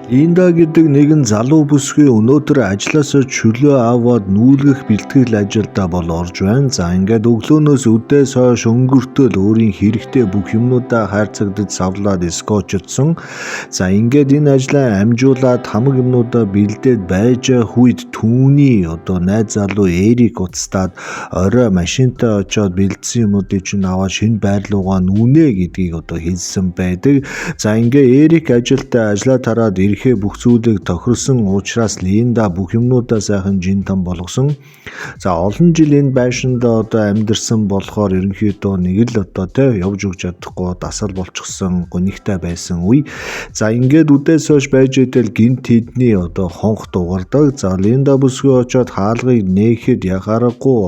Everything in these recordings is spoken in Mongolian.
Линда гэдэг нэгэн залуу бүсгүй өнөөдөр ажлаасаа чөлөө аваад нүүлгэх бэлтгэл ажилдаа бол орж байна. За ингээд өглөөнөөс өдөөс хойш өнгөртөл өөрийн хэрэгтэй бүх юмнуудаа хайрцагдаж савлаад скотчдсон. За ингээд энэ ажлаа амжуулаад хамаг юмнуудаа бэлдээд байж хүйд түүний найз залуу Эрик уцтаад орой машинтаа очоод бэлдсэн юмнуудыг чинь аваад шинэ байр руугаа нүнэ гэдгийг хэлсэн байдаг. За ингээ Эрик ажилдаа ажлаа тараад ирэхээ бүх зүйлийг тохирсон учраас Линда бүх юмнуудаа сайхан жинтан болгосон. За олон жил энэ байшинд амьдэрсэн болохоор ерөнхийдөө нэг л явж өгч чадахгүй дасал болчихсон гонигтай байсан үе. За ингээд үдээс хойш байж идэл гинт тэдний хонх дугардаг. За Линда бүсгүй очоод хаалгыг нээхэд яхаарахгүй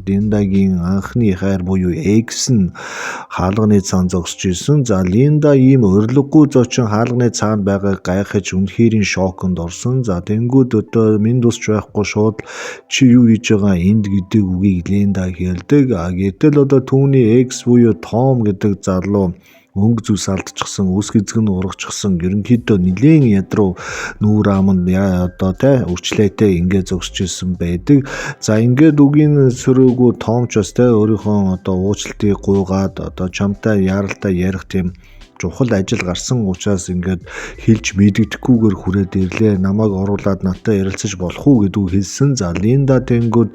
Линдагийн анхны хайр буюу Экс нь хаалганы цаан зогсож исэн. За Линда ийм урилгагүй зочин хаалганы цаанд байгааг гайхаж үнэхэрийн шоконд орсон. За тэнгүүд минь тусч байхгүй шууд чи юу хийж байгаа энд гэдэг үгийг Линда хэлдэг. Гэтэл түүний Экс буюу Том гэдэг залуу өнгө зүс алдчихсан, үс гизэг нь урагчсан, ерөнхийдөө нилийн ядруу нүүр аманд өвчлөөтэй ингээд зогсож ирсэн байдаг. За ингээд үгийн сөрөөгөө Том ч бас өөрийнхөө уучлалтыг гуйгаад чамтай яаралтай ярих тийм чухал ажил гарсан учраас ингээд хэлж мэддэхгүйгээр хүрээд ирлээ. Намайг оруулаад надтай ярилцаж болох уу гэдгийг хэлсэн. За Линда тэнгүүд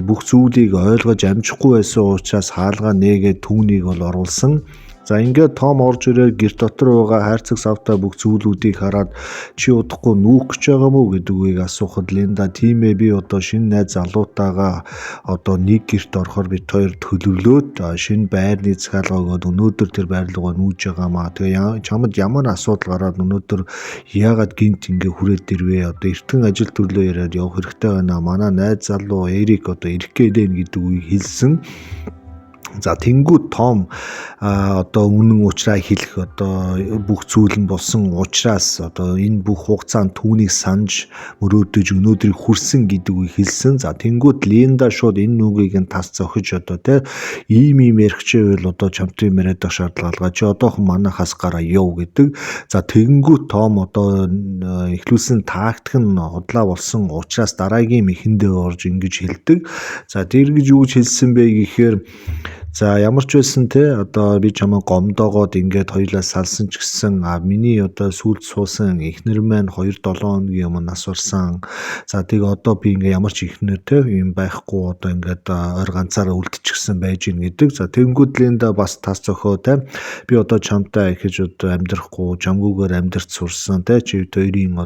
бүх зүйлийг ойлгож амжихгүй байсан учраас хаалгаа нээгээд түүнийг бол оруулсан. За ингээд Том орж ирээд гэр дотор байгаа хайрцаг савтай бүх зүйлүүдийг хараад чи удахгүй нүүх гэж байгаа мó гэдгийг асуухад Линда тийм ээ би шинэ найз залуутаагаа нэг гэрт орохоор бид хоёр төлөвлөөд шинэ байрны захиалга өгөөд өнөөдөр тэр байр руугаа нүүж байгаамаа. Тэгээ чамд ямар асуудал гараад өнөөдөр яагаад гинт ингээ хүрээд ирвэ? Эртхэн ажил төрлөө яриад явах хэрэгтэй байна. Манай найз залуу Эрик ирэх гээд байна гэдгийг хэлсэн. За тэнгүүд Том үнэн уучраа хэлэх бүх зүйл нь болсон учраас энэ бүх хугацаанд түүнийг санаж мөрөөдөж өнөөдрийг хүрсэн гэдгийг хэлсэн. За тэнгүүд Линда шууд энэ нүгийг нь тас зохиж ийм ярихчээвэл чамтай яриад байх шаардлага чи одоохон манайхаас гараа яв гэдэг. За тэнгүүд Том эхлүүлсэн тактик нь худлаа болсон учраас дараагийн мэхэндээ орж ингэж хэлдэг. За тэр гэж юу гэж хэлсэн бэ гэхээр за ямар ч байсан би чамайг гомдоогоод ингээд хоёулаа салсан ч гэсэн миний сүлд суусан эхнэр маань 2-7 хоногийн өмнө нас барсан. За би ингээд ямар ч эхнэр юм байхгүй ингээд ойр ганцаараа үлдчихсэн байж гин гэдэг. За тэнгүүд Линда бас тас зохио би чамтай ихэж амьдрахгүй чамгүйгээр амьдрч сурсан чи хоёрын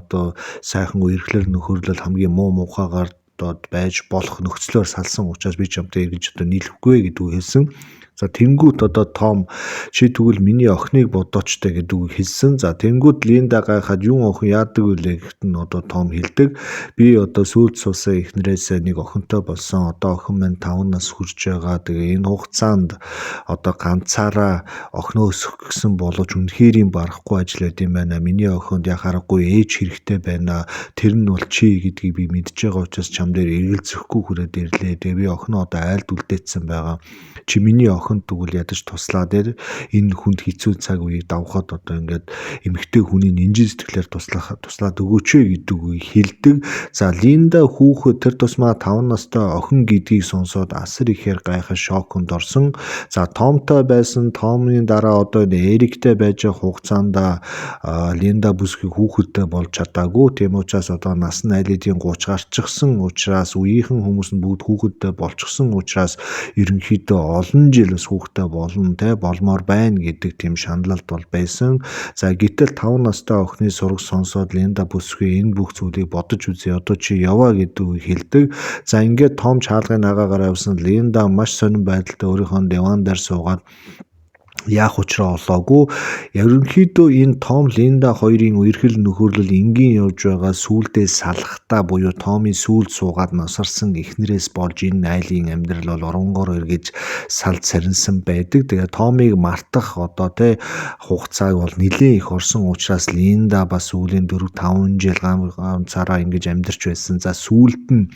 сайхан үерхлэр нөхөрлөл хамгийн муухайгаар байж болох нөхцлөөр салсан учраас би чамтай эргэж нийлэхгүй гэдгийг хэлсэн. За тэнгүүд Том чи тэгвэл миний охиныг бодоочтой гэдгийг хэлсэн. За тэнгүүд Линда гайхаад юу охин яадаг вүлээ гэхэд нь Том хэлдэг. Би сүлд суусан эхнэрээс нэг охинтой болсон. Охин маань 5 нас хүрч байгаа. Тэгээ энэ хугацаанд ганцаараа охиноо өсгөх гэсэн боловч үнэхэрийн барахгүй ажиллаад юм байна. Миний охинд яхаарахгүй ээж хэрэгтэй байна. Тэр нь бол чи гэдгийг би мэдж байгаа учраас чам дээр эргэлзэхгүй хүрээд ирлээ. Тэгээ би охиноо айлд үлдээсэн байгаа. Чи миний охин тэгвэл ядаж туслаад энэ хүнд хэцүү цаг үеийг давхад ингээд эмэгтэй хүний нинжин сэтгэлээр туслаад өгөөч гэдгийг хэлдэг. За Линда хүүхэд тэр тусмаа 5 настай охин гэдгийг сонсоод асар ихээр гайхаж шоконд орсон. За Томтой байсан Томны дараа Эриктэй байж хугацаанд Линда бүсгүй хүүхэдтэй болж чадаагүй. Тийм учраас нас нь аль хэдийн 30 гарчихсан учраас үеийнхэн хүмүүс нь бүгд хүүхэдтэй болчихсон учраас ерөнхийдөө олон жил хүүхдтэй болмоор байна гэдэг тийм шаналлалт бол байсан. За гэтэл 5 настай охины сураг сонсоод Линда бүсгүй энэ бүх зүйлийг бодож үзье. Чи яваа гэдгийг хэлдэг. За ингээд Том чаалгын агаагаар явсан Линда маш сонирн байдалтай өөрийнхөө диван дээр суугаад яах учраа олоогүй. Ерөнхийдөө энэ Том Линда хоёрын үерхэл нөхөрлөл энгийн явж байгаа сүулдээ салахтаа буюу Томын сүлд суугаад насарсан эхнэрээс болж энэ айлын амьдрал бол оронгоор эргэж салд сарнсан байдаг. Тэгээ Томыг мартах хугацааг бол нэлээд их орсон учраас Линда бас сүүлийн 4-5 жил ганцаараа ингэж амьдарч байсан. За сүүлд нь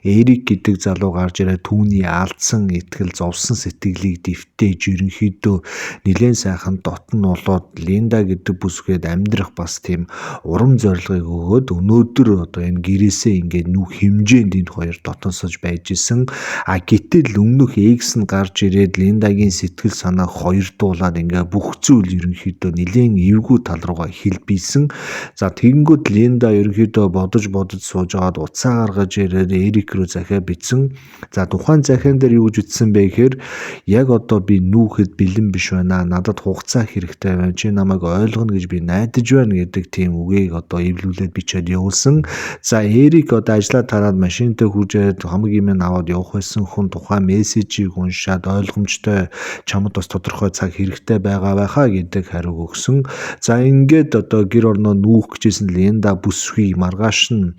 Эрик гэдэг залуу гарч ирээд түүний алдсан итгэл зовсон сэтгэлийг дэвтээж ерөнхийдөө нэлээд сайхан дотн болоод Линда гэдэг бүсгээд амьдрах бас тийм урам зорилгыг өгөөд өнөөдөр одоо энэ гэрээсээ ингээд нүх хэмжээнд энэ хоёр дотносож байж исэн. Гэтэл өмнөх X нь гарч ирээд Линдагийн сэтгэл санаа хоёрдуулаад ингээд бүх зүйл ерөнхийдөө нэлээд эвгүй тал руугаа хэлбийсэн. За тэгэнгүүт Линда ерөнхийдөө бодож сууж агаад уцаа гаргаж ирээд Эрик рүү захиа бичсэн. За тухайн захиан дээр юу гэж бичсэн бэ гэхээр яг одоо би нүүхэд бэлэн биш байна. Надад хугацаа хэрэгтэй байна. Чи намайг ойлгоно гэж би найдаж байна гэдэг тийм үгийг одоо эвлүүлээд бичээд явуулсан. За Эрик одоо ажлаа тараад машинтай хурж хамгийн юм аваад явах байсан хүн тухайн мессежийг уншаад ойлгомжтой чамд бас тодорхой цаг хэрэгтэй байгаа байхаа гэдэг хариуг өгсөн. За ингээд одоо гэр орноо нүүх гэжсэн Линда бүсгүй маргааш нь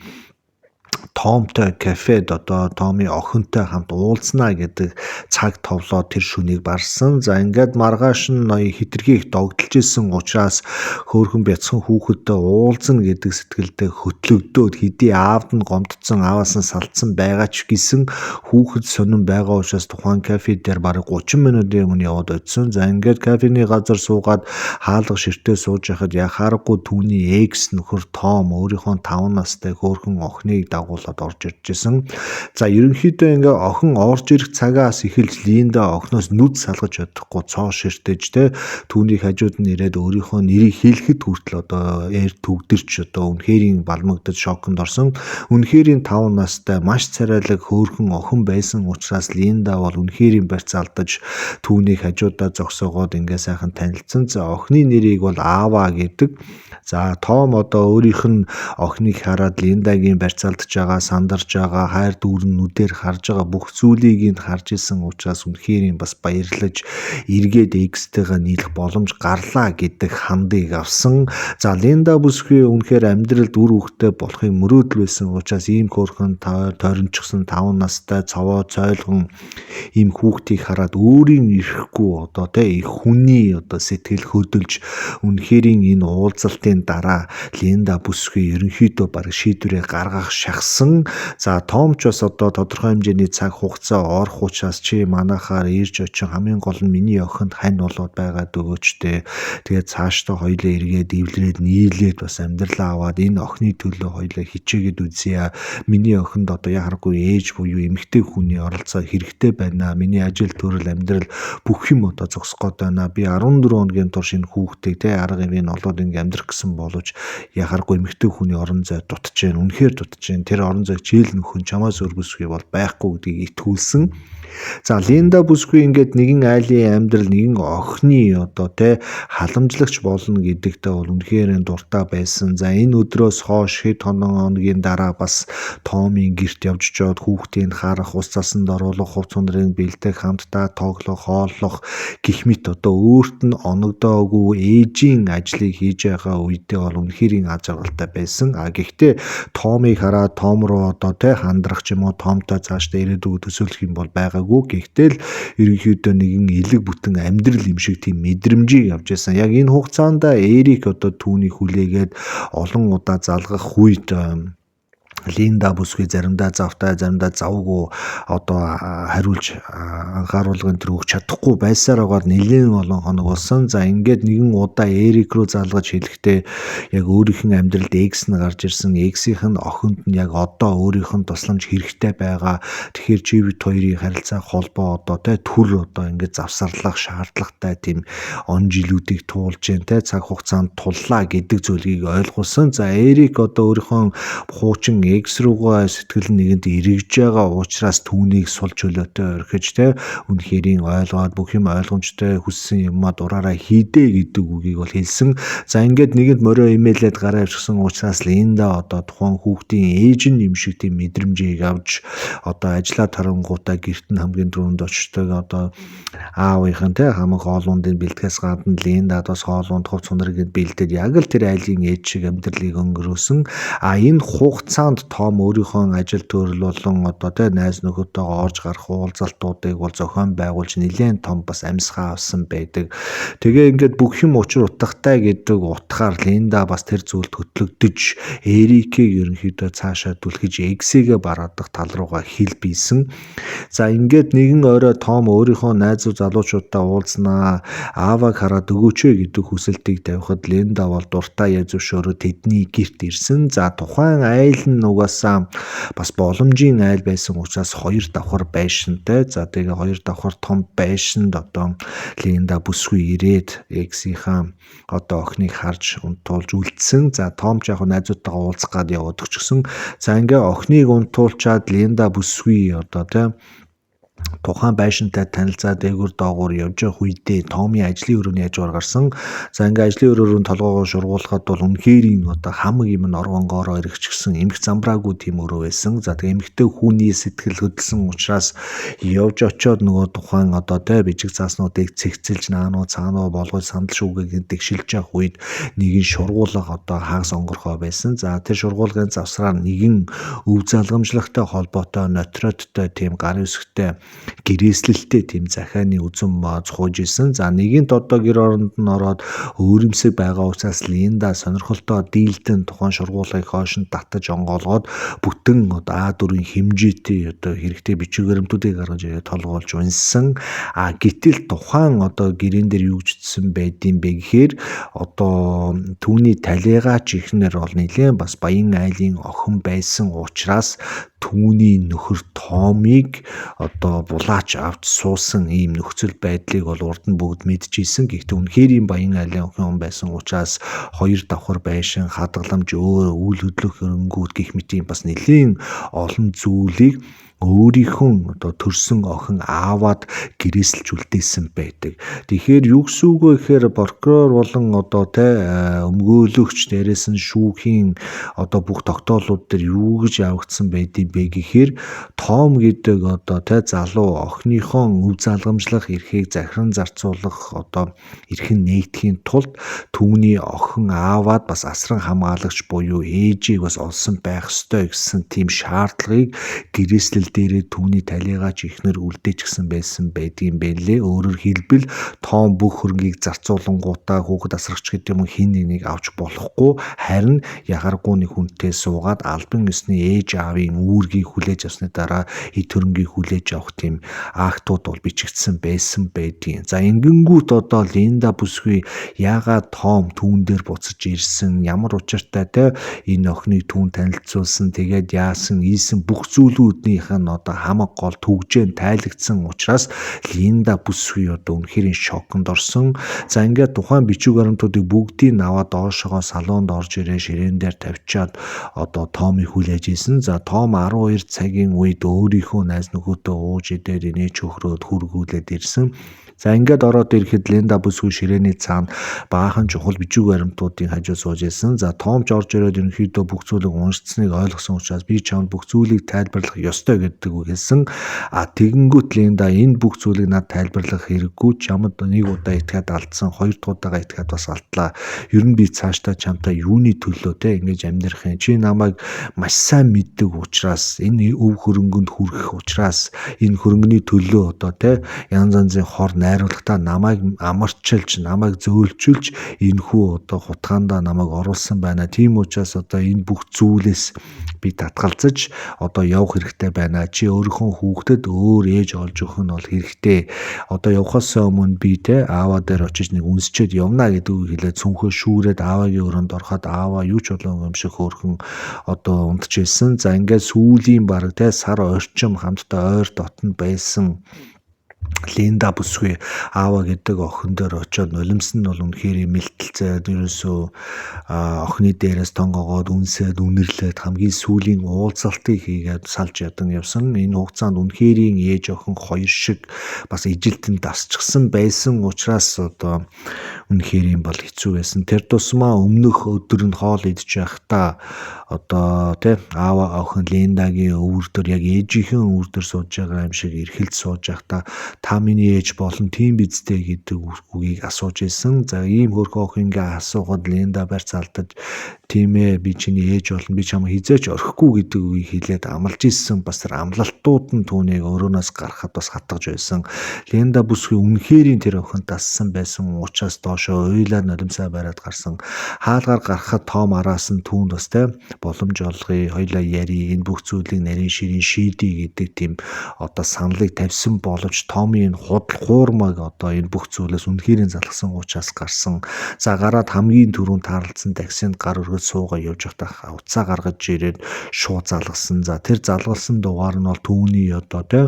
Томтой кафед одоо Томи охинтой хамт уулзнаа гэдэг цаг товлоод тэр шүнийг барсан. За ингээд маргааш нь ноён хитрхийх догдолж исэн учраас хөөхөн бяцхан хүүхэдтэй уулзна гэдэг сэтгэлдээ хөтлөгдөөд хэдий аавд нь гомдсон ааваас нь салцсан байгаа ч гэсэн хүүхэд сонирн байгаа учраас тухайн кафе дээр бараг 30 минутын өмнө яваад очсон. За ингээд кафений газар суугаад хаалга ширтээ сууж байхад яхаарахгүй түүний экс нөхөр Том өөрийнхөө 5 настай хөөхөн охиныг дагуулад орж иржсэн. За ерөнхийдөө ингээ охин орж ирэх цагаас эхэлж Линда охиноос нүд салгаж чадахгүй цоо ширтэж те түүний хажууд нь ирээд өөрийнхөө нэрийг хэлэхэд хүртэл одоо төгдөрч одоо үнэхэрийн балмагдаж шоконд орсон. Үнэхэрийн 5 настай маш царайлаг хөөхөн охин байсан учраас Линда бол үнэхэрийн барьц алдаж түүнийг хажуудаа зогсоогоод ингээ сайхан танилцсан. За охины нэрийг бол Ава гэдэг. За Том одоо өөрийнх нь охиныг хараад Линдагийн барьц алдж байгаа, сандарж байгаа, хайр дүүрэн нүдээр харж байгаа бүх зүйлийг нь харж исэн учраас үнэхээр бас баярлаж эргээд X-тэйгээ нийлэх боломж гарлаа гэдэг хандыг авсан. За Линда бүсгүй үнэхээр амьдралд үр хөвгтэй болохыг мөрөөдөл байсан учраас ийм хөөрхөн тойрончсон 5 настай цовоо цойлгон ийм хүүхдийг хараад өөрийн ирэхгүй одоо их хүний одоо сэтгэл хөдөлж үнэхэрийн энэ уулзалтын дараа Линда бүсгүй ерөнхийдөө баг шийдвэрээ гаргах шахсан. За Том ч бас одоо тодорхой хэмжээний цаг хугацаа орох учраас чи манайхаар ирж очин хамгийн гол нь миний охинд хань болоод байгаад өгөөчтэй. Тэгээд цаашдаа хоёлаа эргээд ивлэрээд нийлээд бас амьдралаа аваад энэ охины төлөө хоёлаа хичээгээд үзье. Миний охинд одоо яхахгүй ээж буюу эмэгтэй хүний оролцоо хэрэгтэй байна. Миний ажил төрөл амьдрал бүх юм одоо зогсох гээд байна. Би 14 хоногийн турш энэ хүүхдийг арга ивийн олоод ингэ амьдрах гэсэн боловч яхахгүй эмэгтэй хүний орон зай дутж जैन үнэхээр дутж जैन тэр орон зайг чийл нөхөн чамаас өөр бүсгүй бол байхгүй гэдгийг итгүүлсэн. За Линда бүсгүй ингээд нэгэн айлын амьдрал нэгэн охины одоо халамжлагч болно гэдэгтээ бол үнэхээр дуртай байсан. За энэ өдрөөс хойш хэд хоногийн дараа бас Томийн гэрт явж жоод хүүхдийн харах, ус цасанд оруулах, хувц ундрыг бэлдэх, хамтдаа тоглох, хооллох гэх мэт одоо өөрт нь оногдоогүй ээжийн ажлыг хийж байгаа үедээ бол үнэхээр аз жаргалтай байсан. Гэхдээ Томыг хараад Том руу одоо хандрах ч юм уу Томтой цаашдаа ирээдүг төсөөлөх юм бол байгаагүй. Гэхдээ л ерөнхийдөө нэгэн элэг бүтэн амьдрал юм шиг тийм мэдрэмжийг авч байсан. Яг энэ хугацаанд Эрик одоо түүнийг хүлээгээд олон удаа залгах үед Линда бүсгүй заримдаа завтай, заримдаа завгүй одоо хариулж анхааруулгын төр өгч чадахгүй байсаар байгаа нэлээд олон хоног болсон. За ингээд нэгэн удаа Эрик рүү залгаж хэлэхдээ яг өөрийнх нь амьдралд X нь гарч ирсэн. X-ийнх нь охинд нь яг одоо өөрийнх нь тусламж хэрэгтэй байгаа. Тэгэхээр чи бид хоёрын харилцаа холбоо одоо төр одоо ингээд завсарлах шаардлагатай тийм он жилүүдийг туулж जैन цаг хугацаанд туллаа гэдэг зүйлийг ойлгуулсан. За Эрик одоо өөрийнхөө хуучин X руугаа сэтгэл нэгэнд эргэж байгаа учраас түүнийг сул чөлөөтэй орхиж үнэхэрийн ойлгоод бүх юм ойлгомжтой хүссэн юмаа дураараа хийдэ гэдэг үгийг бол хэлсэн. За ингээд нэгэнд морио имэйлээд гараа авчихсан учраас Линда одоо тухайн хүүхдийн ээж нь юм шиг тийм мэдрэмжийг авч одоо ажиллаа тарангуудаа гэрт нь хамгийн түрүүнд очтойг одоо аавынхан хамаг хоолундын бэлтгэс гадна Линда бас хоолунд хувц ундрыг бэлдээд яг л тэр айлын ээж шиг амьдралыг өнгөрөөсөн. Энэ хугацаанд хугацаанд Том өөрийнхөө ажил төрөл болон одоо тэ найз нөхөдтэйгээ орж гарах уулзалтуудыг бол зохион байгуулж нэлээд том бас амьсгаа авсан байдаг. Тэгээ ингээд бүх юм учир утгатай гэдэг утгаар Линда бас тэр зүйлд хөтлөгдөж Эрикийг ерөнхийдөө цаашаа түлхэж Эгсигээ бараадах тал руугаа хил бийсэн. За ингээд нэгэн орой Том өөрийнхөө найзуу залуучуудаа уулзнаа. Ааваг хараад өгөөч гэдэг хүсэлтийг тавихад Линда бол дуртай зөвшөөрөө тэдний гэрт ирсэн. За тухайн айл нь угаасаа бас боломжийн айл байсан учраас хоёр давхар байшинтай. За тэгээ хоёр давхар том байшинд одоо Линда бүсгүй ирээд Эгсийнхаа одоо охиныг харж унтуулж үлдсэн. За Том ч яг найзуудтайгаа уулзах гад яваад өчгсөн. За ингээ охиныг унтуулчаад Линда бүсгүй одоо тэ тухайн байшинтай танилцаад дээгүр доогуур явж явах үедээ Томми ажлын өрөөний хажуугаар гарсан. За ингээ ажлын өрөөрөө толгоогоо шургуулхад бол үнэхэрийн одоо хамаг юм оргонгоороо ирчихсэн эмх замбраагүй тийм өрөө байсан. За тэгээ эмхтэй хүний сэтгэл хөдлсөн учраас явж очиод нөгөө тухайн одоо тэ бижиг цааснуудыг цэгцэлж наануу цаануу болгож сандал шүүгээ тэгшилж явах үед нэгэн шургуулга одоо хагас онгорхоо байсан. За тэр шургуулгын завсраар нэгэн өв залгамжлагтай холбоотой нотродтой тийм гар үсгтэй гэрээслэлтэй тийм захааны үзэн зохиож исэн. За нэгэнт одоо гэр оронд нь ороод өөрөмсөг байгаа учраас Линда сонирхолтой дийлдэн тухайн шургуулгыг хоошинд татаж онгоолгоод бүтэн одоо А4-ийн хэмжээтэй одоо хэрэгтэй бичиг баримтуудыг гаргаж ирээд толгоолж унссан. Гэтэл тухайн одоо гэрэн дээр юу гжсэн байдсан бэ гэхээр одоо түүний талигач ихнэр бол нэлээд бас баян айлын охин байсан учраас түүний нөхөр Томыг одоо булаач авч суусан ийм нөхцөл байдлыг бол урд нь бүгд мэдчихсэн. Гэхдээ үнэхээр ийм баян айлын охин байсан учраас хоёр давхар байшин, хадгаламж, үйл хөдлөх хөрөнгүүд гэх мэт ийм бас нэлийн олон зүйлийг өөрийнхөө одоо төрсөн охин аавад гэрээсэлж үлдээсэн байдаг. Тэгэхээр юу гэсэн үг вэ гэхээр прокурор болон одоо тэ өмгөөлөгч дээрээс нь шүүхийн одоо бүх тогтоолууд дээр юу гэж явагдсан байдгийг бэ гэхээр Том гэдэг одоо тэ залуу охиныхоо өв залгамжлах эрхийг захиран зарцуулах одоо эрхэн нэгдэхийн тулд түүний охин аавад бас асран хамгаалагч буюу ээжийг бас олсон байх ёстой гэсэн тийм шаардлагыг гэрээслэл дээрээ түүний талигач ихнэр үлдээчихсэн байсан байдгийн байлээ. Өөрөөр хэлбэл Том бүх хөрөнгийг зарцуулангуудаа хүүхэд асрагч гэдэг юм хин нэг авч болохгүй, харин ягаргүй нэг хүнтэй суугаад албан ёсны ээж аавын үүргийг хүлээж авсны дараа эд хөрөнгийг хүлээж авах тийм актууд бол бичигдсэн байсан байдгийн. За ингэнгүүт одоо Линда бүсгүй яагаад Том түүн дээр буцаж ирсэн, ямар учиртай те энэ охиныг түүн танилцуулсан, тэгээд яасан ийсэн бүх зүйлүүднийх нь одоо хамаг гол төгжээн тайлагдсан учраас Линда бүсгүй одоо үнэхээр шоконд орсон. За ингээд тухайн бичиг баримтуудыг бүгдийг аваад доошогоо салонд орж ирээ ширээн дээр тавьчаад одоо Томыг хүлээж ийсэн. За Том 12 цагийн үед өөрийнхөө найз нөхөдөө ууж идээд инээж хөхрөөд хүргүүлээд ирсэн. За ингээд ороод ирэхэд Линда бүсгүй ширээний цаана баахан чухал бичиг баримтуудын хажуу сууж ирсэн. За Том ч орж ирээд ерөнхийдөө бүх зүйлийг уншицсныг ойлгосон учраас би чамд бүх зүйлийг тайлбарлах ёстой гэдэг үг хэлсэн. Тэгэнгүүт Линда энэ бүх зүйлийг над тайлбарлах хэрэггүй, чамд нэг удаа итгээд алдсан, хоёр дахь удаага итгээд бас алдлаа. Ер нь би цаашдаа чамтай юуны төлөө те ингэж амьдрах юм. Чи намайг маш сайн мэддэг учраас энэ өв хөрөнгөнд хүрэх учраас энэ хөрөнгөний төлөө одоо те янз янзын хор найруулгатаа намайг амарчилж, намайг зөөлчилж энэхүү одоо хутгаандаа намайг оруулсан байна. Тийм учраас одоо энэ бүх зүйлээс би татгалзаж одоо явах хэрэгтэй байна. Чи өөрийнхөө хүүхдэд өөр ээж олж өгөх нь бол хэрэгтэй. Одоо явхаас өмнө би те ааваа дээр очиж нэг үнсчээд явна гэдгийг хэлээд цүнхөө шүүрээд аавагийн өрөөнд ороход ааваа юу ч болон юм шиг хөөрхөн одоо унтчихсэн. За ингээд сүүлийн баг те сар орчим хамтдаа ойр дотн байсан Линда бүсгүй аава гэдэг охин дээр очиод нулимс нь бол үнэхээр мэлтэлцээд ерөөсөө охины дээрээс тонгоогоод үнсээд үнэрлээд хамгийн сүүлийн уулзалтыг хийгээд салж ядан явсан. Энэ хугацаанд үнэхэрийн ээж охин хоёр шиг бас ижилтэн дасчихсан байсан учраас одоо үнэхэрийн бол хэцүү байсан. Тэр тусмаа өмнөх өдөр нь хоол идэж байхдаа одоо тий аава охин Линдагийн өвөр дээр яг ээжийнхэн өвөр дээр сууж байгаа юм шиг эргэлж сууж байхдаа та миний ээж болон тийм биздэй гэдэг үгийг асууж исэн. За ийм хөрхөө охингаа асуухад Линда барьц алдаж тийм ээ би чиний ээж болно би чамайг хизээч орхихгүй гэдэг үгийг хэлээд амлаж исэн. Бас тэр амлалтууд нь түүнийг өрөөнөөс гаргахад бас хатгаж байсан. Линда бүсгүй үнэхэрийн тэр охин дассан байсан учраас доошоо уйлаа нулимсаа бариад гарсан. Хаалгаар гарахад Том араас нь түүнд бас те боломж олгоё, хоёлаа ярий, энэ бүх зүйлийг нарийн ширийн шийдий гэдэг тийм одоо саналыг тавьсан боловч Томын худал хуурмаг одоо энэ бүх зүйлээс үнэхэрийн залгсан учраас гарсан. За гараад хамгийн түрүүнд таарлцсан таксинд гар өргөж суугаа явж байхдаа утсаа гаргаж ирээд шууд залгасан. За тэр залгалсан дугаар нь бол түүний одоо те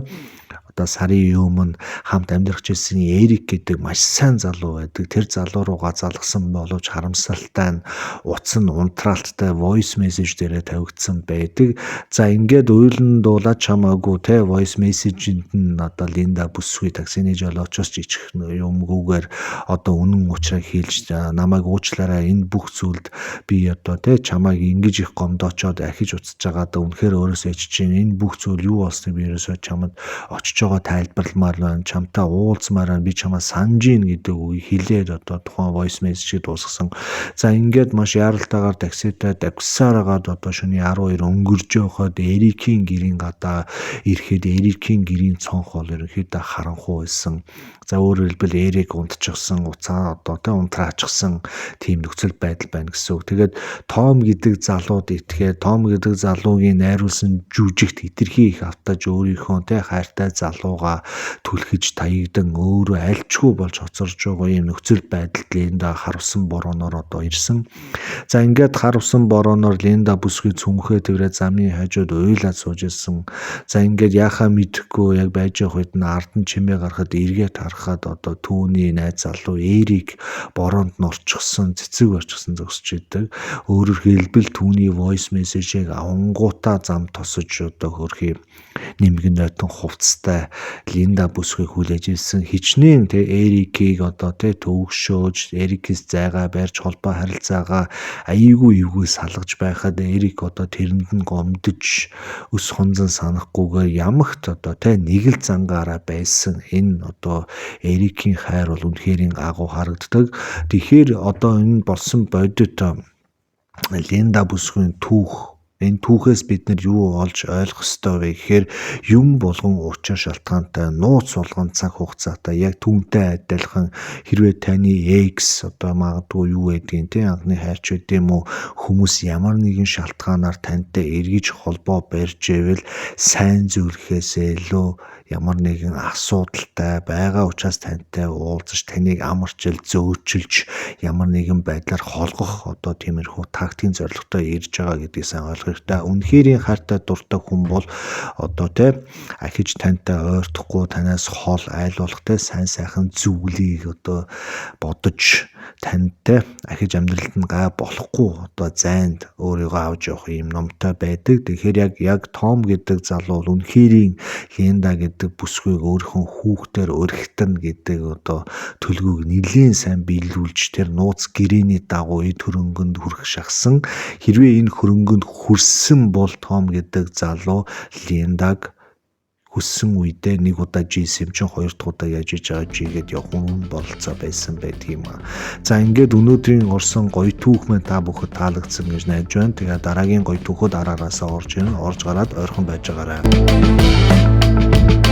одоо сарын өмнө хамт амьдрах гэсэн Эрик гэдэг маш сайн залуу байдаг. Тэр залуу руугаа залгсан боловч харамсалтай нь утас нь унтраалттай voice message дээрээ тавигдсан байдаг. За ингээд уйлан дуулаад чамаагүй те voice message-нд нь одоо Линда бүсгүй таксины жолоочоос жижиг юмгүйгээр одоо үнэн учраа хэлж намайг уучлаарай энэ бүх зүйлд би одоо те чамайг ингэж их гомдоочоод ахиж уцаж байгаа да үнэхээр өөрөөсөө чинь энэ бүх зүйл юу болсныг би ерөөсөө чамд очиж байгаа тайлбарламаар байна. Чамтай уулзмаар байна. Би чамаа санаж ийн гэдэг үгийг хэлээд одоо тухайн voice message-ийг дуусгасан. За ингээд маш яаралтайгаар такситай давгсаар агаад одоо шөнийн 12 өнгөрж явахад Эрикийн гэрийн гадаа ирэхэд Эрикийн гэрийн цонх бол ерөнхийдөө харанхуй байсан. За өөрөөр хэлбэл Эрик унтчихсан, уцаа одоо тэ унтраачихсан тийм нөхцөл байдал байна гэсэн үг. Тэгээд Том гэдэг залууд итгээд Том гэдэг залуугийн найруулсан жүжигт хитрхи их автаж өөрийнхөө тэ хайртай залууга түлхэж таягдан өөрөө альчгүй болж хоцорж байгаа юм нөхцөл байдалд Линда харуулсан борооноор одоо ирсэн. За ингээд харуулсан борооноор Линда бүсгүй цүнхээ тэрэ замын хажууд уйлаад сууж ирсэн. За ингээд яхаа мэдэхгүй яг байж явах үед нь ард нь чимээ гарахад эргээд харахад одоо түүний найз залуу Эрик бороонд нь орчихсон, цэцэг орчихсон зогсож идэг. Өөрөөр хэлбэл түүний voice message-ийг авангуудаа зам тосож одоо хөрхий нэмгэн нойтон хувцастай Линда бүсгийг хүлээж ирсэн. Хичнээн тэ Эрикийг одоо тэ төвөгшөөж Эрикээс зайгаа барьж холбоо харилцаагаа аяйгүй эвгүй салгаж байхад Эрик одоо тэрэнд нь гомдож өс хонзон санахгүйгээр ямагт одоо тэ нэг л зангаараа байсан. Энэ одоо Эрикийн хайр бол үнэхэрийн агуу харагддаг. Тэгэхээр одоо энэ болсон бодит Линда бүсгийн түүх энэ түүхээс бид нар юу олж ойлгох ёстой вэ гэхээр юм болгон учир шалтгаантай нууц болгон цаг хугацаатай яг түүнтэй адилхан хэрвээ таны экс одоо магадгүй юу гэдгийг тийм анхны хайрч байд юм уу хүмүүс ямар нэгэн шалтгаанаар тантай эргэж холбоо барьж ивэл сайн зүйлхээсээ илүү ямар нэгэн асуудалтай байгаа учраас тантай уулзаж таныг амарчил зөөчилж ямар нэгэн байдлаар холгох одоо тиймэрхүү тактикийн зорилготой ирж байгаа гэдгийг сайн ойлгох хэрэгтэй. Үнэхэрийн хайртай дуртай хүн бол одоо тэ ахиж тантай ойртохгүй танаас хол айлуулгатай сайн сайхан зүйлийг одоо бодож тантай ахиж амьдралд нь гай болохгүй одоо зайд өөрийгөө авч явах юм номтой байдаг. Тэгэхээр яг Том гэдэг залуу үнэхэрийн Линда гэдэг бүсгүйг өөрийнхөө хүүхдээр өргөтөн гэдэг одоо төлгөөг нэлийн сайн биелүүлж тэр нууц гэрээний дагуу эд хөрөнгөнд хүрэх шахсан. Хэрвээ энэ хөрөнгөнд хүрсэн бол Том гэдэг залуу Линдаг хүссэн үедээ нэг удаа жийсэн чинь хоёр дахь удаа яаж иж байгаа жигээд явах хүн болцоо байсан байдгийм аа. За ингээд өнөөдрийн орсон гоё түүх мэн та бүхэд таалагдсан гэж найдаж байна. Тэгээ дараагийн гоё түүхүүд араараасаа орж ирнэ. Орж гараад ойрхон байж байгаарай.